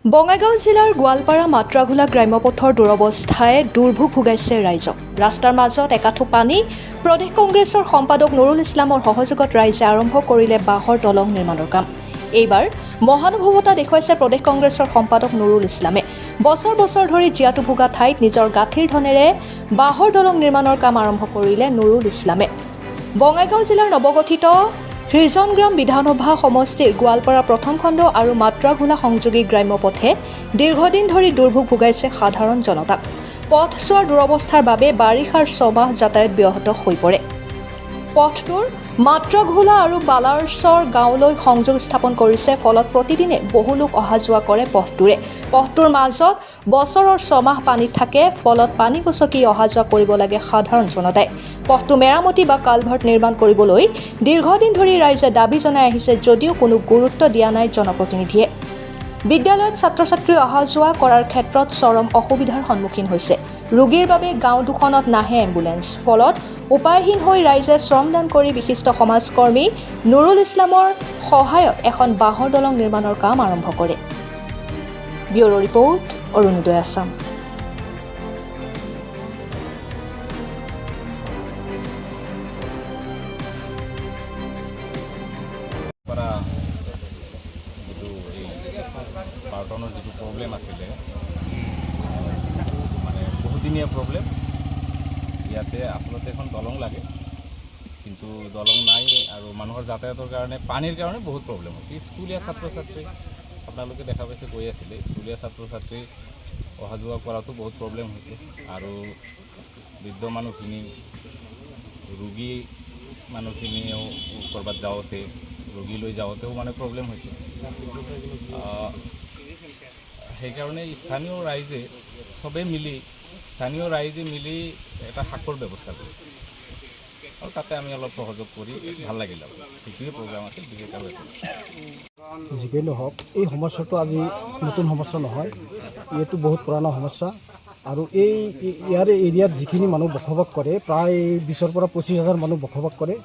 বঙাইগাঁও জিলাৰ গোৱালপাৰা মাত্ৰাঘোলা গ্ৰাম্যপথৰ দুৰৱস্থাই দুৰ্ভোগ ভোগাইছে ৰাইজক। ৰাস্তাৰ মাজত একাঠু পানী। প্ৰদেশ কংগ্ৰেছৰ সম্পাদক নুৰুল ইছলামৰ সহযোগত ৰাইজে আৰম্ভ কৰিলে বাঁহৰ দলং নিৰ্মাণৰ কাম। এইবাৰ মহানুভৱতা দেখুৱাইছে প্ৰদেশ কংগ্ৰেছৰ সম্পাদক নুৰুল ইছলামে। বছৰ বছৰ ধৰি জীয়াতু ভোগা ঠাইত নিজৰ গাঁঠিৰ ধনেৰে বাঁহৰ দলং নিৰ্মাণৰ কাম আৰম্ভ কৰিলে নুৰুল ইছলামে। বঙাইগাঁও জিলাৰ নৱগঠিত হৃজনগ্ৰাম বিধানসভা সমষ্টিৰ গোৱালপাৰা প্ৰথম খণ্ড আৰু মাত্ৰাঘোলা সংযোগী গ্ৰাম্যপথে দীৰ্ঘদিন ধৰি দুৰ্ভোগ ভোগাইছে সাধাৰণ জনতাক। পথছোৱাৰ দুৰৱস্থাৰ বাবে বাৰিষাৰ ছমাহ যাতায়াত ব্যাহত হৈ পৰে। পথটোৰ মাত্ৰাঘোলা আৰু বালাৰচৰ গাঁৱলৈ সংযোগ স্থাপন কৰিছে, ফলত প্ৰতিদিনে বহু লোক অহা যোৱা কৰে পথটোৰে। পথটোৰ মাজত বছৰৰ ছমাহ পানী থাকে, ফলত পানী গচকি অহা যোৱা কৰিব লাগে সাধাৰণ জনতাই। পথটো মেৰামতি বা কালভাৰ্ট নিৰ্মাণ কৰিবলৈ দীৰ্ঘদিন ধৰি ৰাইজে দাবী জনাই আহিছে যদিও কোনো গুৰুত্ব দিয়া নাই জনপ্ৰতিনিধিয়ে। বিদ্যালয়ত ছাত্ৰ ছাত্ৰী অহা যোৱা কৰাৰ ক্ষেত্ৰত চৰম অসুবিধাৰ সন্মুখীন হৈছে। ৰোগীৰ বাবে গাঁও দুখনত নাহে এম্বুলেন্স, ফলত উপায়হীন হৈ ৰাইজে শ্ৰমদান কৰি বিশিষ্ট সমাজকৰ্মী নুৰুল ইছলামৰ সহায়ত এখন বাঁহৰ দলং নিৰ্মাণৰ কাম আৰম্ভ কৰে। Bureau' report, Arunoday Assam. Partner যিটো প্ৰব্লেম আছিলে, মানে বহুদিনীয়া প্ৰব্লেম। ইয়াতে আচলতে এখন দলং লাগে, কিন্তু দলং নাই আৰু মানুহৰ যাতায়াতৰ কাৰণে পানীৰ কাৰণে বহুত প্ৰব্লেম হৈছে। স্কুলীয়া ছাত্ৰ ছাত্ৰী আপোনালোকে দেখা পাইছে গৈ আছিলে, স্কুলীয়া ছাত্ৰ ছাত্ৰী অহা যোৱা কৰাতো বহুত প্ৰব্লেম হৈছে। আৰু বৃদ্ধ মানুহখিনি, ৰোগী মানুহখিনিও ক'ৰবাত যাওঁতে, ৰোগী লৈ যাওঁতেও মানে প্ৰব্লেম হৈছে। সেইকাৰণে স্থানীয় ৰাইজে মিলি এটা শাকৰ ব্যৱস্থা কৰিছে আৰু তাতে আমি অলপ সহযোগ কৰি ভাল লাগিল আৰু সেইটোৱে প্ৰগ্ৰাম আছে। বিশেষ আৰু যিকেই নহওক, এই সমস্যাটো আজি নতুন সমস্যা নহয়, এইটো বহুত পুৰণা সমস্যা। আৰু ইয়াৰে এৰিয়াত যিখিনি মানুহ বসবাস কৰে, প্ৰায় 20,000 পৰা 25,000 মানুহ বসবাস কৰে।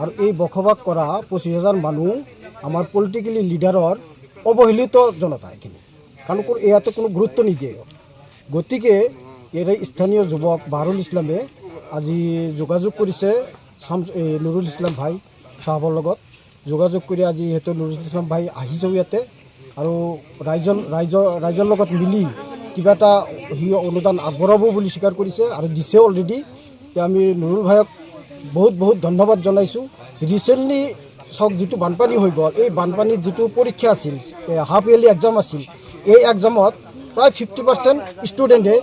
আৰু এই বসবাস কৰা 25,000 মানুহ আমাৰ পলিটিকেলি লিডাৰৰ অৱহেলিত জনতা। এইখিনি কাৰণ ইয়াতে কোনো গুৰুত্ব নিদিয়ে। গতিকে ইয়াৰে স্থানীয় যুৱক বাহৰুল ইছলামে আজি যোগাযোগ কৰিছে নুৰুল ইছলাম ভাই চাহাবৰ লগত। যোগাযোগ কৰি আজি সিহঁতে নুৰুল ইছলাম ভাই আহিছেও ইয়াতে, আৰু ৰাইজৰ লগত মিলি কিবা এটা অনুদান আগবঢ়াব বুলি স্বীকাৰ কৰিছে আৰু দিছে অলৰেডি। আমি নুৰুল ভাইক বহুত বহুত ধন্যবাদ জনাইছোঁ। ৰিচেণ্টলি চাওক, যিটো বানপানী হৈ গ'ল, এই বানপানীত যিটো পৰীক্ষা আছিল, হাফ ইয়াৰলি এক্সাম আছিল, এই এক্সামত প্ৰায় 50% ষ্টুডেণ্টে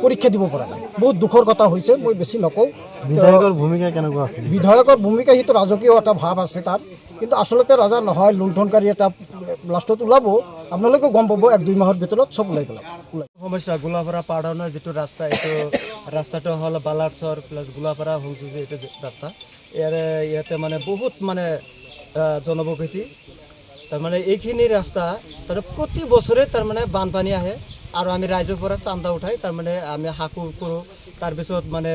পৰীক্ষা দিব পৰা নাই। বহুত দুখৰ কথা হৈছে, মই বেছি নকওঁ। বিধায়কৰ ভূমিকা কেনেকুৱা আছিল? বিধায়কৰ ভূমিকা, সেইটো ৰাজকীয় এটা ভাৱ আছে তাৰ, কিন্তু আচলতে ৰাজা নহয়, লুণ্ঠনকাৰী এটা লাষ্টত ওলাব। আপোনালোকেও গম পাব 1-2 মাহৰ ভিতৰত চব ওলাই পেলাব। সমস্যা গোলাপাৰা পাহাৰৰ যিটো ৰাস্তা, এইটো ৰাস্তাটো হ'ল বালাৰচৰ প্লাছ গোলাপাৰা সংযোগী এইটো ৰাস্তা। ইয়াতে মানে বহুত মানে জনবসতি, তাৰমানে এইখিনি ৰাস্তা প্ৰতি বছৰে তাৰমানে বানপানী আহে আৰু আমি ৰাইজৰ পৰা চান্দা উঠাই তাৰমানে আমি হাকু কৰোঁ। তাৰপিছত মানে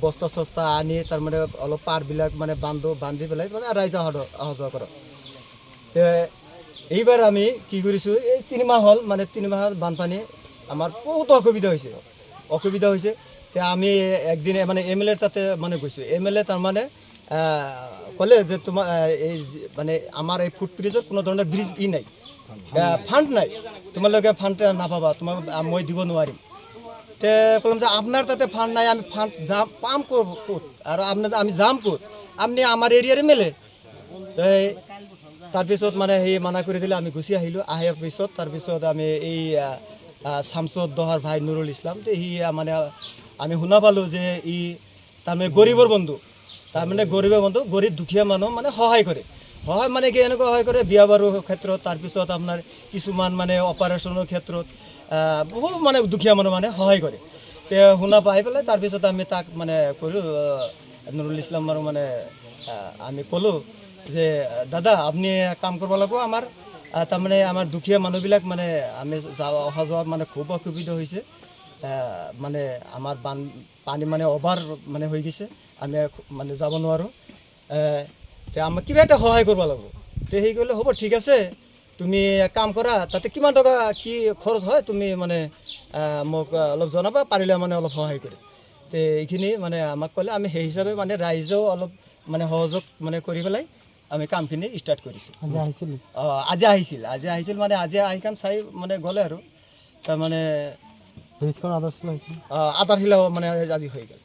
বস্তা চস্তা আনি তাৰমানে অলপ পাৰবিলাক মানে বান্ধি পেলাই মানে ৰাইজ অহা যোৱা কৰোঁ। এইবাৰ আমি কি কৰিছোঁ, এই 3 মাহ হ'ল, মানে 3 মাহৰ বানপানী আমাৰ বহুত অসুবিধা হৈছে। আমি একদিনে মানে MLA তাতে মানে গৈছোঁ। MLA তাৰমানে ক'লে যে তোমাৰ এই মানে আমাৰ এই ফুটব্ৰিজত কোনো ধৰণৰ ব্ৰিজ নাই, ফাণ্ড নাই, তোমালোকে ফাণ্ড নাপাবা, তোমাক মই দিব নোৱাৰিম। তে ক'লাম যে আপোনাৰ তাতে ফাণ্ড নাই, আমি ফাণ্ড পাম ক'ত আৰু আমি যাম ক'ত? আপুনি আমাৰ এৰিয়াৰে মেলে। তাৰপিছত মানে সেই মানা কৰি দিলে, আমি গুচি আহিলোঁ। আহাৰ পিছত তাৰপিছত আমি এই শামছুদ দহাৰ ভাই নুৰুল ইছলাম, সি মানে আমি শুনা পালোঁ যে তাৰমানে গৰীবৰ বন্ধু, গৰীব দুখীয়া মানুহ মানে সহায় কৰে। সহায় মানে কি, এনেকুৱা সহায় কৰে বিয়া বাৰুৰ ক্ষেত্ৰত, তাৰপিছত আপোনাৰ কিছুমান মানে অপাৰেশ্যনৰ ক্ষেত্ৰত বহু মানে দুখীয়া মানুহ মানে সহায় কৰে। শুনা পাই পেলাই তাৰপিছত আমি তাক মানে ক'লোঁ, নুৰুল ইছলামৰ মানে আমি ক'লোঁ যে দাদা আপুনি কাম কৰিব লাগিব, আমাৰ তাৰমানে আমাৰ দুখীয়া মানুহবিলাক মানে আমি অহা যোৱা মানে খুব অসুবিধা হৈছে। মানে আমাৰ পানী মানে অভাৰ মানে হৈ গৈছে, আমি মানে যাব নোৱাৰোঁ। আমাক কিবা এটা সহায় কৰিব লাগিব। সি ক'লে হ'ব ঠিক আছে, তুমি কাম কৰা তাতে কিমান টকা কি খৰচ হয় তুমি মানে মোক অলপ জনাবা পাৰিলে মানে অলপ সহায় কৰি তে এইখিনি মানে আমাক ক'লে আমি সেই হিচাপে মানে ৰাইজেও অলপ মানে সহযোগ মানে কৰি পেলাই আমি কামখিনি ষ্টাৰ্ট কৰিছোঁ আজি আহিছিল মানে আজি আহি কাম চাই মানে গ'লে আৰু তাৰমানে আধাৰশিলা মানে আজি হৈ গ'ল